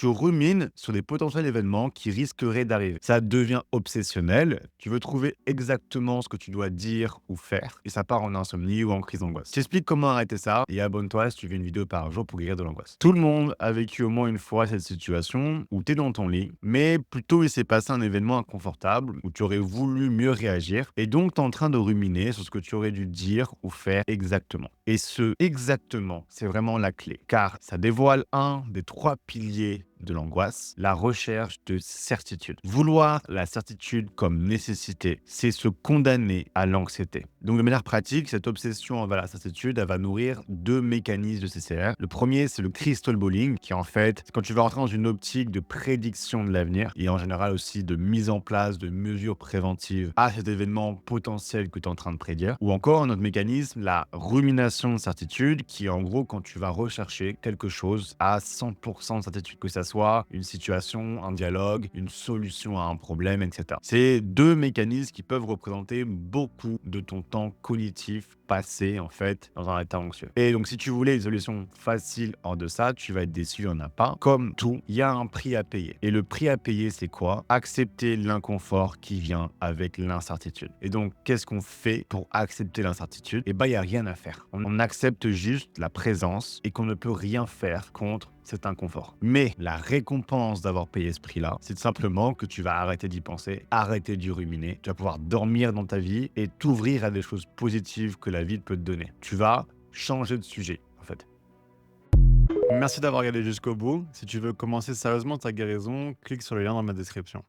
tu rumines sur des potentiels événements qui risqueraient d'arriver. Ça devient obsessionnel, tu veux trouver exactement ce que tu dois dire ou faire, et ça part en insomnie ou en crise d'angoisse. Je t'explique comment arrêter ça, et abonne-toi si tu veux une vidéo par jour pour guérir de l'angoisse. Tout le monde a vécu au moins une fois cette situation où tu es dans ton lit, mais plutôt il s'est passé un événement inconfortable, où tu aurais voulu mieux réagir, et donc tu es en train de ruminer sur ce que tu aurais dû dire ou faire exactement. Et ce exactement, c'est vraiment la clé, car ça dévoile un des trois piliers de l'angoisse, la recherche de certitude. Vouloir la certitude comme nécessité, c'est se condamner à l'anxiété. Donc de manière pratique, cette obsession envers la certitude, elle va nourrir deux mécanismes de CCR. Le premier, c'est le crystal balling, qui en fait, c'est quand tu vas rentrer dans une optique de prédiction de l'avenir et en général aussi de mise en place de mesures préventives à cet événement potentiel que tu es en train de prédire. Ou encore un autre mécanisme, la rumination de certitude, qui est en gros quand tu vas rechercher quelque chose à 100% de certitude, que ça soit une situation, un dialogue, une solution à un problème, etc. C'est deux mécanismes qui peuvent représenter beaucoup de ton temps cognitif passé en fait dans un état anxieux. Et donc si tu voulais une solution facile hors de ça, tu vas être déçu, il n'y en a pas. Comme tout, il y a un prix à payer. Et le prix à payer, c'est quoi? Accepter l'inconfort qui vient avec l'incertitude. Et donc, qu'est-ce qu'on fait pour accepter l'incertitude? Eh ben, il n'y a rien à faire. On accepte juste la présence et qu'on ne peut rien faire contre cet inconfort. Mais la récompense d'avoir payé ce prix-là, c'est simplement que tu vas arrêter d'y penser, arrêter d'y ruminer, tu vas pouvoir dormir dans ta vie et t'ouvrir à des choses positives que la vie peut te donner. Tu vas changer de sujet, en fait. Merci d'avoir regardé jusqu'au bout. Si tu veux commencer sérieusement ta guérison, clique sur le lien dans ma description.